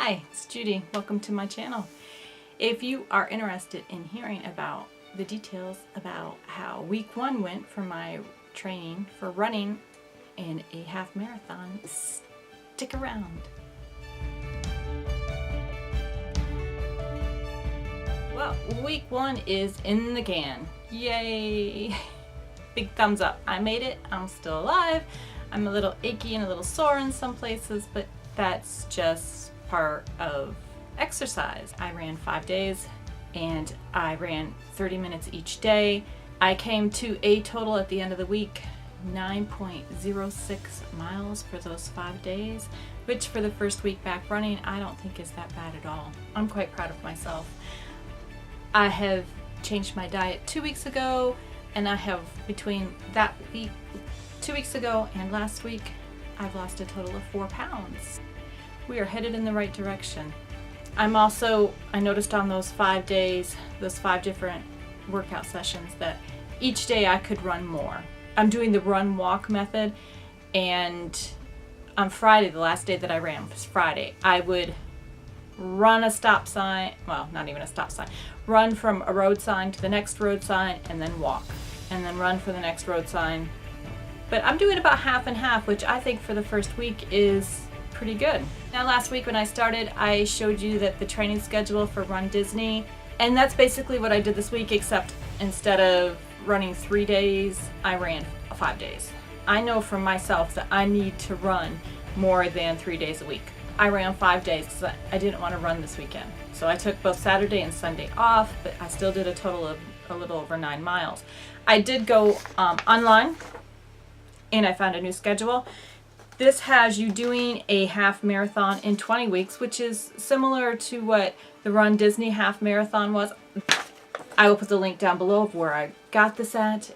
Hi, it's Judy. Welcome to my channel. If you are interested in hearing about the details about how week 1 went for my training for running in a half marathon, stick around. Well, week 1 is in the can. Yay! Big thumbs up. I made it. I'm still alive. I'm a little achy and a little sore in some places, but that's just part of exercise. I ran 5 days and I ran 30 minutes each day. I came to a total at the end of the week 9.06 miles for those 5 days, which for the first week back running I don't think is that bad at all. I'm quite proud of myself. I have changed my diet 2 weeks ago, and I have, between that week, 2 weeks ago and last week, I've lost a total of 4 pounds. We are headed in the right direction. I noticed on those 5 days, those 5 different workout sessions, that each day I could run more. I'm doing the run walk method, and on Friday, the last day that I ran was Friday, I would run a stop sign, well, not even a stop sign, run from a road sign to the next road sign and then walk, and then run for the next road sign. But I'm doing about half and half, which I think for the first week is pretty good. Now, last week when I started, I showed you that the training schedule for runDisney, and that's basically what I did this week, except instead of running 3 days, I ran 5 days. I know for myself that I need to run more than 3 days a week. I ran 5 days because I didn't want to run this weekend. So I took both Saturday and Sunday off, but I still did a total of a little over 9 miles. I did go online and I found a new schedule. This has you doing a half marathon in 20 weeks, which is similar to what the runDisney half marathon was. I will put the link down below of where I got this at.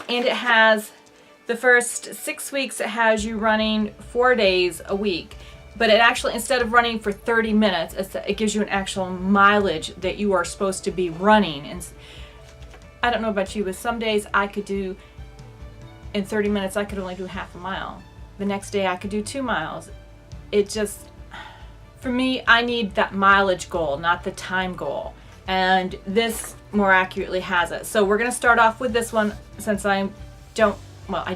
And it has the first 6 weeks, it has you running 4 days a week. But it actually, instead of running for 30 minutes, it gives you an actual mileage that you are supposed to be running. And I don't know about you, but some days I could do, in 30 minutes, I could only do half a mile. The next day I could do 2 miles. It just, for me, I need that mileage goal, not the time goal. And this more accurately has it. So we're gonna start off with this one, since I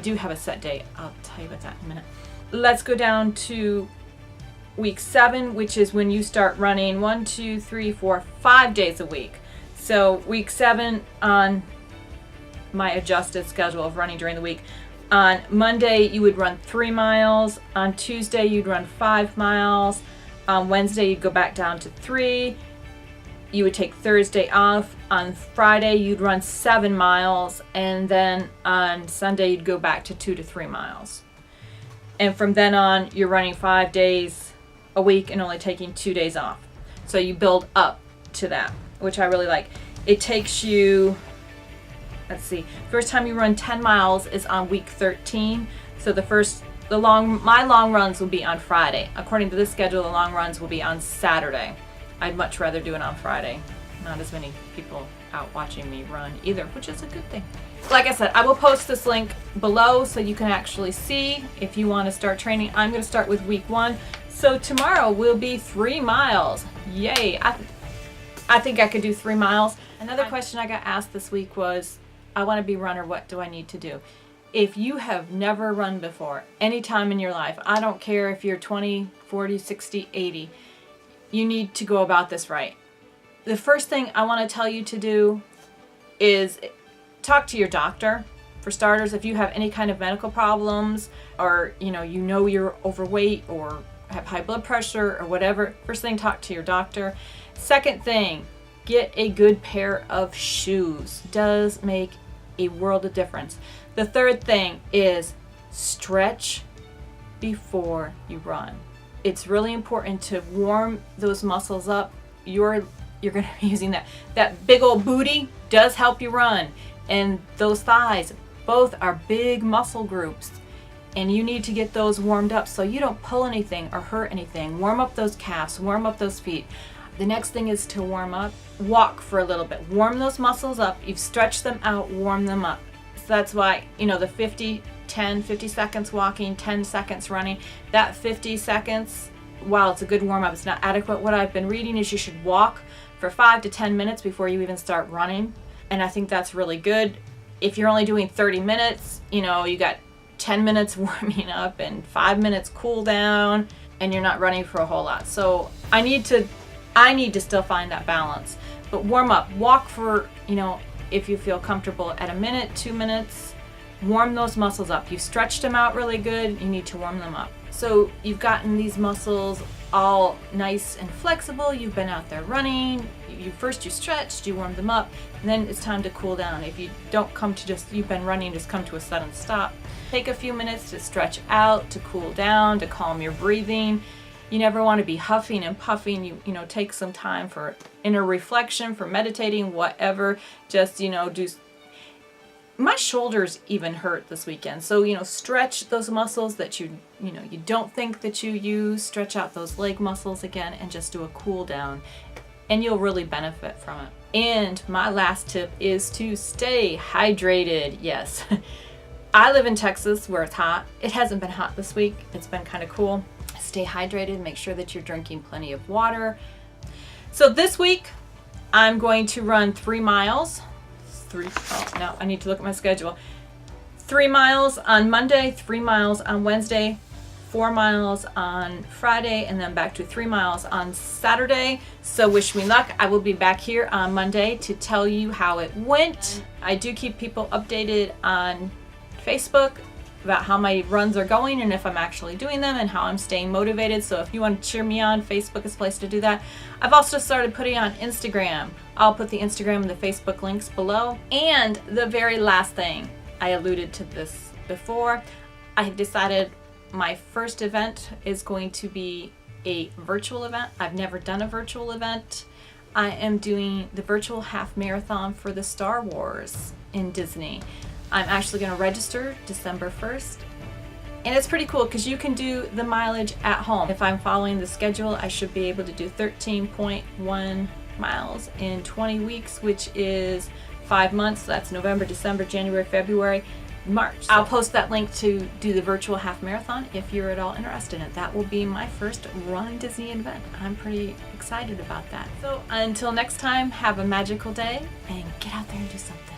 do have a set date. I'll tell you about that in a minute. Let's go down to week 7, which is when you start running 1, 2, 3, 4, 5 days a week. So week 7, on my adjusted schedule of running during the week, on Monday you would run 3 miles, on Tuesday you'd run 5 miles, on Wednesday you'd go back down to 3, you would take Thursday off, on Friday you'd run 7 miles, and then on Sunday you'd go back to 2 to 3 miles. And from then on you're running 5 days a week and only taking 2 days off. So you build up to that, which I really like. It takes you, let's see, first time you run 10 miles is on week 13. So my long runs will be on Friday. According to this schedule, the long runs will be on Saturday. I'd much rather do it on Friday. Not as many people out watching me run either, which is a good thing. Like I said, I will post this link below so you can actually see if you want to start training. I'm going to start with week 1. So tomorrow will be 3 miles. Yay! I think I could do 3 miles. Another question I got asked this week was, I want to be a runner, what do I need to do? If you have never run before, any time in your life, I don't care if you're 20, 40, 60, 80, you need to go about this right. The first thing I want to tell you to do is talk to your doctor. For starters, if you have any kind of medical problems, or you know you're overweight or have high blood pressure or whatever, first thing, talk to your doctor. Second thing, get a good pair of shoes. Does make a world of difference. The third thing is stretch before you run. It's really important to warm those muscles up. You're going to be using that big old booty does help you run, and those thighs both are big muscle groups, and you need to get those warmed up so you don't pull anything or hurt anything. Warm up those calves, warm up those feet. The next thing is to warm up. Walk for a little bit. Warm those muscles up. You've stretched them out, warm them up. So that's why, the 50 seconds walking, 10 seconds running, that 50 seconds while it's a good warm-up, it's not adequate. What I've been reading is you should walk for 5 to 10 minutes before you even start running. And I think that's really good. If you're only doing 30 minutes, you got 10 minutes warming up and 5 minutes cool down, and you're not running for a whole lot. So I need to still find that balance. But warm up, walk for, if you feel comfortable at a minute, 2 minutes, warm those muscles up. You've stretched them out really good, you need to warm them up. So you've gotten these muscles all nice and flexible, you've been out there running, you stretched, you warmed them up, and then it's time to cool down. If you don't come to you've been running, just come to a sudden stop. Take a few minutes to stretch out, to cool down, to calm your breathing. You never want to be huffing and puffing. You take some time for inner reflection, for meditating, whatever. Just, do. My shoulders even hurt this weekend. So, stretch those muscles that you don't think that you use. Stretch out those leg muscles again and just do a cool down. And you'll really benefit from it. And my last tip is to stay hydrated. Yes. I live in Texas where it's hot. It hasn't been hot this week. It's been kind of cool. Stay hydrated. Make sure that you're drinking plenty of water. So this week, I'm going to run 3 miles. I need to look at my schedule. 3 miles on Monday, 3 miles on Wednesday, 4 miles on Friday, and then back to 3 miles on Saturday. So wish me luck. I will be back here on Monday to tell you how it went. I do keep people updated on Facebook about how my runs are going and if I'm actually doing them and how I'm staying motivated. So if you want to cheer me on, Facebook is a place to do that. I've also started putting on Instagram. I'll put the Instagram and the Facebook links below. And the very last thing, I alluded to this before, I have decided my first event is going to be a virtual event. I've never done a virtual event. I am doing the virtual half marathon for the Star Wars in Disney. I'm actually going to register December 1st. And it's pretty cool because you can do the mileage at home. If I'm following the schedule, I should be able to do 13.1 miles in 20 weeks, which is 5 months. So that's November, December, January, February, March. I'll post that link to do the virtual half marathon if you're at all interested in it. That will be my first Run Disney event. I'm pretty excited about that. So until next time, have a magical day and get out there and do something.